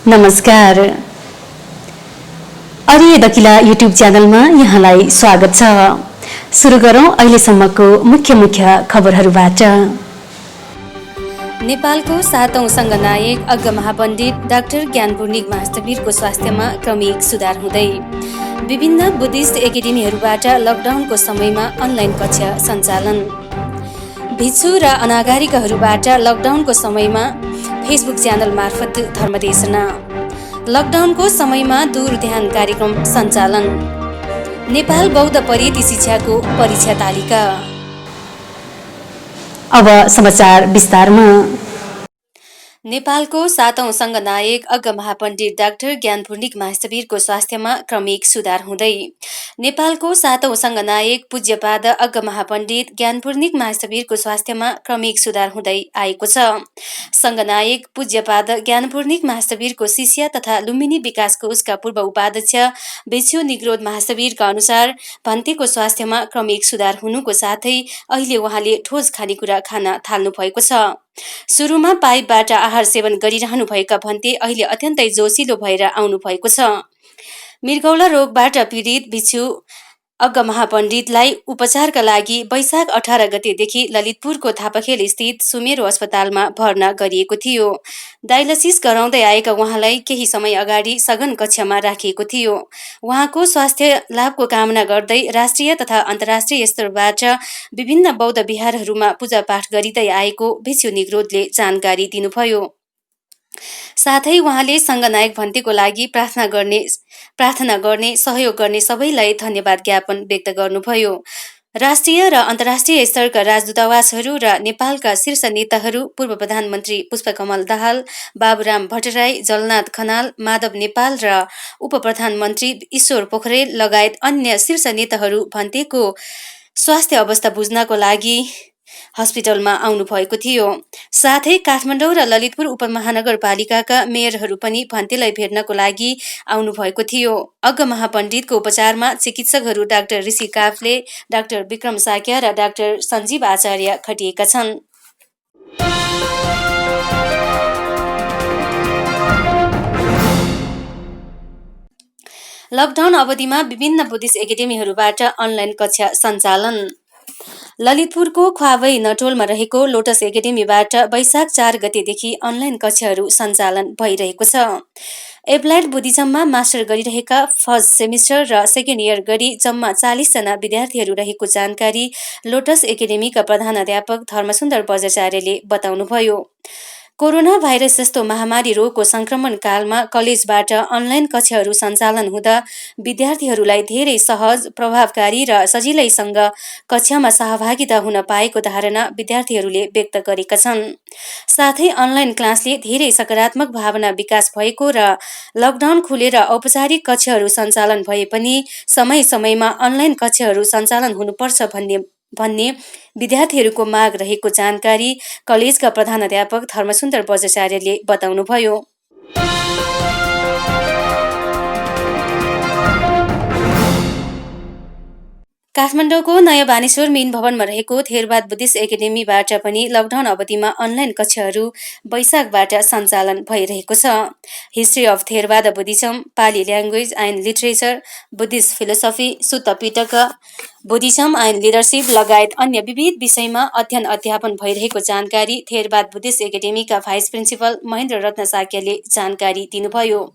नमस्कार। अर्य दकिला युट्युब च्यानलमा यहाँलाई स्वागत छ। सुरु गरौँ अहिलेसम्मको मुख्य खबरहरूबाट। नेपालको 7औं संघनायक अग्र महापण्डित डाक्टर ज्ञानपूर्णिक महास्थवीरको स्वास्थ्यमा क्रमिक सुधार हुँदै। विभिन्न बुद्धिस्ट एकाडेमीहरूबाट लकडाउनको समयमा अनलाइन कक्षा सञ्चालन। भिक्षु र अनागारिकाहरूबाट लकडाउनको समयमा फेसबुक च्यानल मार्फत धर्मदेशना। लकडाउनको समयमा दूर ध्यान कार्यक्रम सञ्चालन। नेपाल बौद्ध परियति शिक्षाको परीक्षा तालिका। अब समाचार विस्तारमा। नेपालको 7औं संघनायक अग्र महापण्डित डाक्टर ज्ञानपूर्णिक महास्थवीरको स्वास्थ्यमा क्रमिक सुधार हुँदै। नेपालको 7औं संघनायक पूज्यपाद अग्र महापण्डित ज्ञानपूर्णिक महास्थवीरको स्वास्थ्यमा क्रमिक सुधार हुँदै आएको छ। संघनायक पूज्यपाद ज्ञानपूर्णिक महास्थवीरको शिष्य तथा लुम्बिनी विकास कोषका पूर्व उपाध्यक्ष भिक्षु निग्रोध महास्थवीरका अनुसार भन्तेको स्वास्थ्यमा क्रमिक सुधार हुनुको साथै अहिले उहाँले ठोस खानेकुरा खान थाल्नु भएको छ। सुरुमा पाइपबाट आहार सेवन गरिरहनु भएका भन्ते अहिले अत्यन्तै जोसिलो भएर आउनु भएको छ। मृगौला रोगबाट पीडित भिक्षु अग्र महापण्डितलाई उपचारका लागि वैशाख 18 गतेदेखि ललितपुरको थापाखेल स्थित सुमेरो अस्पतालमा भर्ना गरिएको थियो। डायलिसिस गराउँदै आएका उहाँलाई केही समय अगाडि सघन कक्षामा राखिएको थियो। उहाँको स्वास्थ्य लाभको कामना गर्दै राष्ट्रिय तथा अन्तर्राष्ट्रिय स्तरबाट विभिन्न बौद्ध विहारहरूमा पूजापाठ गरिँदै आएको भिक्षु निग्रोधले जानकारी दिनुभयो। साथै उहाँले संघनायक भन्तेको लागि प्रार्थना गर्ने सहयोग गर्ने सबैलाई धन्यवाद ज्ञापन व्यक्त गर्नुभयो। राष्ट्रिय र अन्तर्राष्ट्रिय स्तरका राजदूतावासहरू र नेपालका शीर्ष नेताहरू पूर्व प्रधानमन्त्री पुष्पकमल दाहाल, बाबुराम भट्टराई, जलनाथ खनाल, माधव नेपाल र उप प्रधानमन्त्री ईश्वर पोखरेल लगायत अन्य शीर्ष नेताहरू भन्तेको स्वास्थ्य अवस्था बुझ्नको लागि हस्पिटलमा आउनु भएको थियो। साथै काठमाडौँ र ललितपुर उपमहानगरपालिकाका मेयरहरू पनि भन्तेलाई भेट्नको लागि आउनु भएको थियो। अग्र महापण्डितको उपचारमा चिकित्सकहरू डाक्टर ऋषि काफ्ले, डाक्टर विक्रम साक्या र डाक्टर सञ्जीव आचार्य खटिएका छन्। लकडाउन अवधिमा विभिन्न बुद्धिस्ट एकाडेमीहरूबाट अनलाइन कक्षा सञ्चालन। ललितपुरको ख्वावै नटोलमा रहेको लोटस एकाडेमीबाट वैशाख 4 गतेदेखि अनलाइन कक्षाहरू सञ्चालन भइरहेको छ। एप्लाइड बुद्धिज्ममा मास्टर गरिरहेका फर्स्ट सेमिस्टर र सेकेन्ड इयर गरी जम्मा 40 जना विद्यार्थीहरू रहेको जानकारी लोटस एकाडेमीका प्रधानाध्यापक धर्मसुन्दर बज्राचार्यले बताउनुभयो। कोरोना भाइरस जस्तो महामारी रोगको संक्रमण कालमा कलेजबाट अनलाइन कक्षाहरू सञ्चालन हुँदा विद्यार्थीहरूलाई धेरै सहज, प्रभावकारी र सजिलैसँग कक्षामा सहभागिता हुन पाएको धारणा विद्यार्थीहरूले व्यक्त गरेका छन्। साथै अनलाइन क्लासले धेरै सकारात्मक भावना विकास भएको र लकडाउन खुलेर औपचारिक कक्षाहरू सञ्चालन भए पनि समय-समयमा अनलाइन कक्षाहरू सञ्चालन हुनुपर्छ भन्ने विद्यार्थीहरूको माग रहेको जानकारी कलेजका प्रधानाध्यापक धर्मसुन्दर बज्राचार्यले बताउनुभयो। काठमाडौँको नयाँ बानेश्वर मेन भवनमा रहेको थेरवाद बुद्धिस्ट एकाडेमीबाट पनि लकडाउन अवधिमा अनलाइन कक्षाहरू वैशाखबाट सञ्चालन भइरहेको छ। History of Theravada Buddhism, Pali language and literature, Buddhist philosophy, Sutta Pitaka, Buddhism and leadership लगायत अन्य विविध विषयमा अध्ययन अध्यापन भइरहेको जानकारी थेरवाद बुद्धिस्ट एकाडेमीका भाइस प्रिन्सिपल महेन्द्र रत्न साक्यले जानकारी दिनुभयो।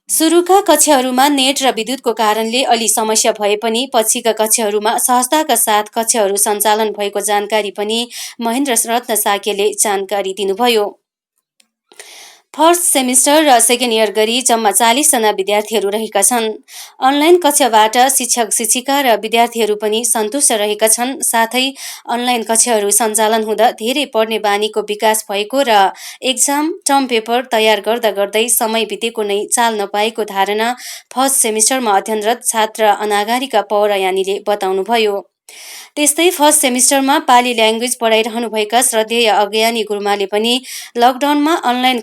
सुरुका कक्षाहरूमा नेट र विद्युतको कारणले अलि समस्या भए पनि पछिका कक्षाहरूमा सहजताका साथ कक्षाहरू सञ्चालन भएको जानकारी पनि महेन्द्र रत्न साक्यले जानकारी दिनुभयो। फर्स्ट सेमिस्टर र सेकेन्ड इयर गरी जम्मा 40 जना विद्यार्थीहरू रहेका छन्। अनलाइन कक्षाबाट शिक्षक शिक्षिका र विद्यार्थीहरू पनि सन्तुष्ट रहेका छन्। साथै अनलाइन कक्षाहरू सञ्चालन हुँदा धेरै पढ्ने बानीको विकास भएको र एक्जाम टर्म पेपर तयार गर्दा गर्दै समय बितेको नै चाल नपाएको धारणा फर्स्ट सेमिस्टरमा अध्ययनरत छात्र अनागारिका पौरायानीले बताउनुभयो। त्यस्तै फर्स्ट सेमिस्टरमा पाली ल्याङ्ग्वेज पढाइरहनुभएका श्रद्धेय अज्ञानी गुरुमाले पनि लकडाउनमा अनलाइन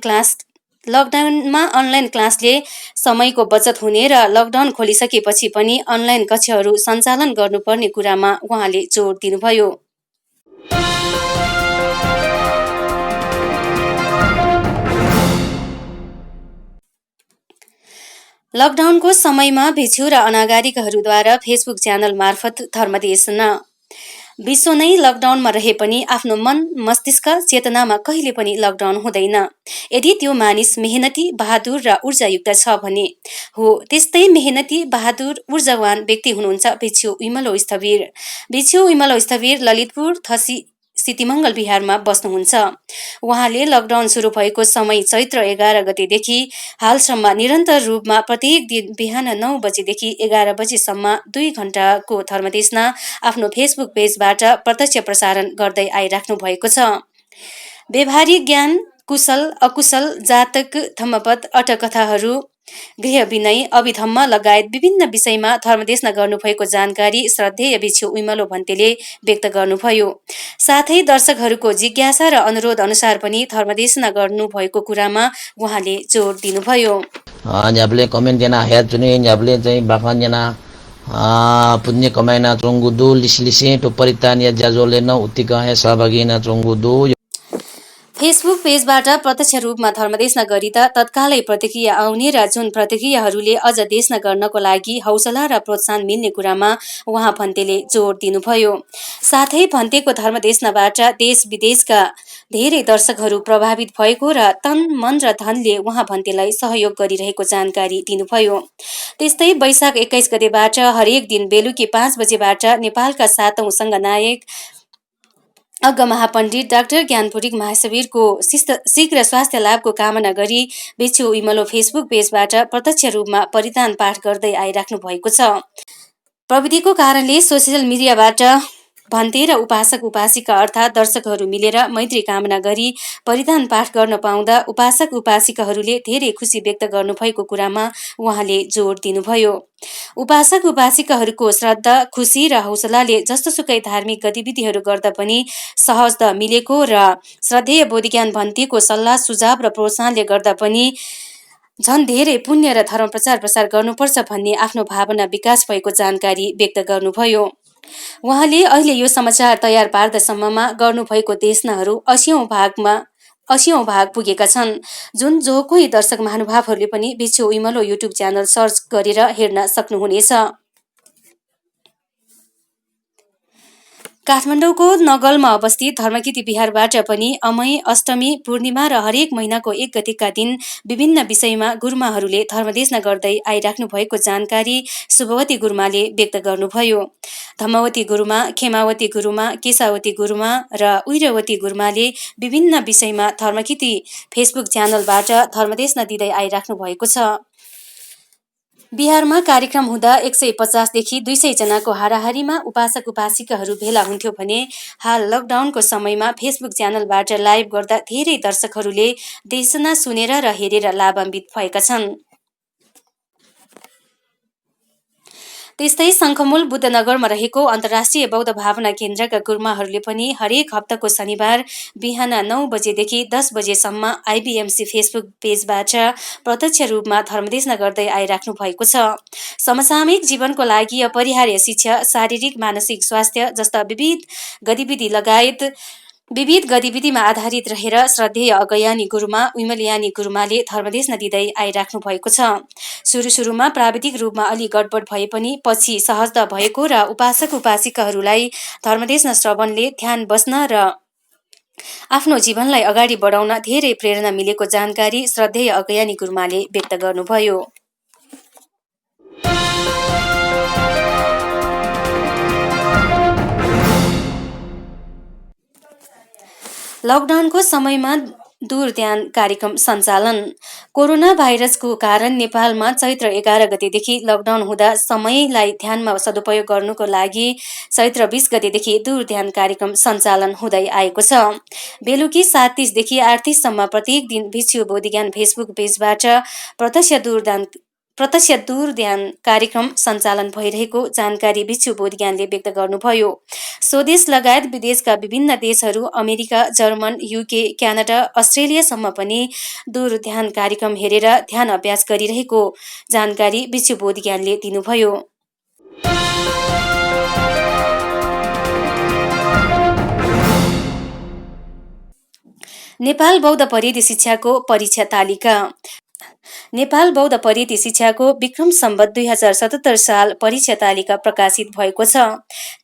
क्लासले समयको बचत हुने र लकडाउन खोलिसकेपछि पनि अनलाइन कक्षाहरू सञ्चालन गर्नुपर्ने कुरामा उहाँले जोड दिनुभयो। लकडाउनको समयमा भिक्षु र अनागारिकहरूद्वारा फेसबुक च्यानल मार्फत धर्मदेशन। विश्व नै लकडाउनमा रहे पनि आफ्नो मन मस्तिष्क चेतनामा कहिले पनि लकडाउन हुँदैन यदि त्यो मानिस मेहनती बहादुर र ऊर्जायुक्त छ भने हो। त्यस्तै मेहनती बहादुर ऊर्जावान व्यक्ति हुनुहुन्छ भिक्षु विमलो स्थविर। भिक्षु विमलो स्थविर ललितपुर थसी सितिमङ्गल बिहारमा बस्नुहुन्छ। उहाँले लकडाउन सुरु भएको समय चैत्र 11 गतेदेखि हालसम्म निरन्तर रूपमा प्रत्येक दिन बिहान 9 बजेदेखि 11 बजेसम्म 2 घण्टाको धर्मदेशना आफ्नो फेसबुक पेजबाट प्रत्यक्ष प्रसारण गर्दै आइराख्नु भएको छ। व्यवहारिक ज्ञान, कुशल अकुशल, जातक, धम्मपद, अटकथाहरू, गृह विनय, अभिधम्म लगायत विभिन्न विषयमा धर्मदेशना गर्नुभएको जानकारी श्रद्धेय भिक्षु विमलो भन्तेले व्यक्त गर्नुभयो। साथै दर्शकहरूको जिज्ञासा र अनुरोध अनुसार पनि धर्मदेशना गर्नुभएको कुरामा उहाँले जोड दिनुभयो। न्याब्ले कमेन्ट जना हेर जुने न्याब्ले चाहिँ बाखन जना पुण्य कमाइना चोङ्गुदु लिसलिसे टोपरितान या ज्याजोले न उत्तिका हे सहभागी न चोङ्गुदु। फेसबुक पेजबाट प्रत्यक्ष रूपमा धर्मदेशना गरिँदा तत्कालै प्रतिक्रिया आउने र जुन प्रतिक्रियाहरूले अझ देशना गर्नको लागि हौसला र प्रोत्साहन मिल्ने कुरामा उहाँ भन्तेले जोड दिनुभयो। साथै भन्तेको धर्मदेशनाबाट देश विदेशका धेरै दर्शकहरू प्रभावित भएको र तन मन र धनले उहाँ भन्तेलाई सहयोग गरिरहेको जानकारी दिनुभयो। त्यस्तै वैशाख 21 गतेबाट हरेक दिन बेलुकी 5 बजेबाट नेपालका 7औं सङ्घनायक अग्ग महापण्डित डाक्टर ज्ञानपुरिक महाशिविरको शीघ्र स्वास्थ्य लाभको कामना गरी भिक्षु विमलो फेसबुक पेजबाट प्रत्यक्ष रूपमा परिधान पाठ गर्दै आइराख्नु भएको छ। प्रविधिको कारणले सोसियल मिडियाबाट भन्ते र उपासक उपासिका अर्थात् दर्शकहरू मिलेर मैत्री कामना गरी परिधान पाठ गर्न पाउँदा उपासक उपासिकाहरूले धेरै खुसी व्यक्त गर्नुभएको कुरामा उहाँले जोड दिनुभयो। उपासक उपासिकाहरूको श्रद्धा, खुसी र हौसलाले जस्तोसुकै धार्मिक गतिविधिहरू गर्दा पनि सहज मिलेको र श्रद्धेय बोधिज्ञान भन्तेको सल्लाह सुझाव र प्रोत्साहनले गर्दा पनि झन् धेरै पुण्य र धर्म प्रचार गर्नुपर्छ भन्ने आफ्नो भावना विकास भएको जानकारी व्यक्त गर्नुभयो। उहाँले अहिले यो समाचार तयार पार्दासम्ममा गर्नुभएको देशनाहरू 80औं भाग पुगेका छन्। जुन जो कोही दर्शक महानुभावहरूले पनि भिक्षु विमलो युट्युब च्यानल सर्च गरेर हेर्न सक्नुहुनेछ। काठमाडौँको नगलमा अवस्थित धर्मकिती विहारबाट पनि अमय, अष्टमी, पूर्णिमा र हरेक महिनाको 1 गतेका दिन विभिन्न विषयमा गुरुमाहरूले धर्मदेशना गर्दै आइराख्नु भएको जानकारी शुभवती गुरुमाले व्यक्त गर्नुभयो। धम्मवती गुरुमा, खेमावती गुरुमा, केशावती गुरुमा र उइरवती गुरुमाले विभिन्न विषयमा धर्मकिती फेसबुक च्यानलबाट धर्मदेशना दिँदै आइराख्नु भएको छ। बिहारमा कार्यक्रम हुँदा 150 देखि 200 जनाको हाराहारीमा उपासक उपासिकाहरू भेला हुन्थ्यो भने हाल लकडाउनको समयमा फेसबुक च्यानलबाट लाइभ गर्दा धेरै दर्शकहरूले देशना सुनेर र हेरेर लाभान्वित भएका छन्। त्यस्तै शङ्खमूल बुद्धनगरमा रहेको अन्तर्राष्ट्रिय बौद्ध भावना केन्द्रका गुरुमाहरूले पनि हरेक हप्ताको शनिबार बिहान 9 बजेदेखि 10 बजेसम्म आइबीएमसी फेसबुक पेजबाट प्रत्यक्ष रूपमा धर्मदेशना गर्दै आइराख्नु भएको छ। समसामयिक जीवनको लागि अपरिहार्य शिक्षा, शारीरिक मानसिक स्वास्थ्य जस्ता विविध गतिविधिमा आधारित रहेर श्रद्धेय अगयानी गुरुमा विमलयानी गुरुमाले धर्मदेशना दिँदै आइराख्नु भएको छ। सुरुमा प्राविधिक रूपमा अलि गडबड भए पनि पछि सहज भएको र उपासक उपासिकाहरूलाई धर्मदेशना श्रवणले ध्यान बस्न र आफ्नो जीवनलाई अगाडि बढाउन धेरै प्रेरणा मिलेको जानकारी श्रद्धेय अगयानी गुरुमाले व्यक्त गर्नुभयो। लकडाउनको समयमा दूर ध्यान कार्यक्रम सञ्चालन। कोरोना भाइरसको कारण नेपालमा चैत्र 11 गतेदेखि लकडाउन हुँदा समयलाई ध्यानमा सदुपयोग गर्नुको लागि चैत्र 20 गतेदेखि दूर ध्यान कार्यक्रम सञ्चालन हुँदै आएको छ। बेलुकी 7:30 देखि 8:30 सम्म प्रत्येक दिन भिक्षु बोधिज्ञान फेसबुक पेजबाट प्रत्यक्ष दूर ध्यान कार्यक्रम सञ्चालन भइरहेको जानकारी भिक्षु बोधिज्ञानले व्यक्त गर्नुभयो। स्वदेश लगायत विदेशका विभिन्न देशहरू अमेरिका, जर्मन, युके, क्यानाडा, अस्ट्रेलियासम्म पनि दूर ध्यान कार्यक्रम हेरेर ध्यान अभ्यास गरिरहेको जानकारी भिक्षु बोधिज्ञानले दिनुभयो। नेपाल बौद्ध परिधि शिक्षाको परीक्षा तालिका। नेपाल बौद्ध पद्धति शिक्षाको विक्रम सम्वत 2077 साल परीक्षा तालिका प्रकाशित भएको छ।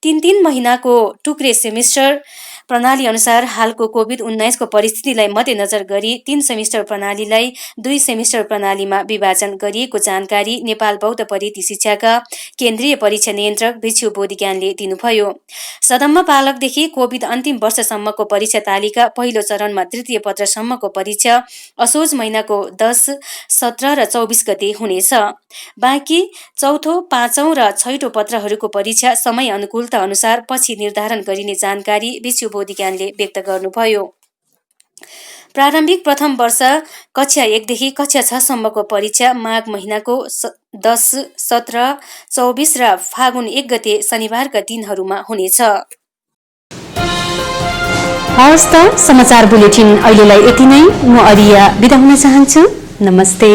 3 महिनाको टुक्रे सेमिस्टर प्रणाली अनुसार हालको कोभिड-19 को परिस्थितिलाई मध्यनजर गरी 3 सेमिस्टर प्रणालीलाई 2 सेमिस्टर प्रणालीमा विभाजन गरिएको जानकारी नेपाल बौद्ध पद्धति शिक्षाका केन्द्रीय परीक्षा नियन्त्रक भिक्षु बोधिज्ञानले दिनुभयो। सदम्म पालकदेखि कोभिड अन्तिम वर्षसम्मको परीक्षा तालिका पहिलो चरणमा तृतीय पत्रसम्मको परीक्षा असोज महिनाको 10, 17 र 24 गते हुनेछ। बाँकी चौथो, पाँचौं र छैटौं पत्रहरूको परीक्षा समय अनुकूलता अनुसार पछि निर्धारण गरिने जानकारी भिक्षु बोधिज्ञानले व्यक्त गर्नुभयो। प्रारम्भिक प्रथम वर्ष कक्षा 1 देखि कक्षा 6 सम्मको परीक्षा माघ महिनाको 10, 17, 24 र फागुन 1 गते शनिबारका दिनहरूमा हुनेछ। हवस् त समाचार बुलेटिन अहिलेलाई यति नै। म अरिया बिदा हुन चाहन्छु। नमस्ते।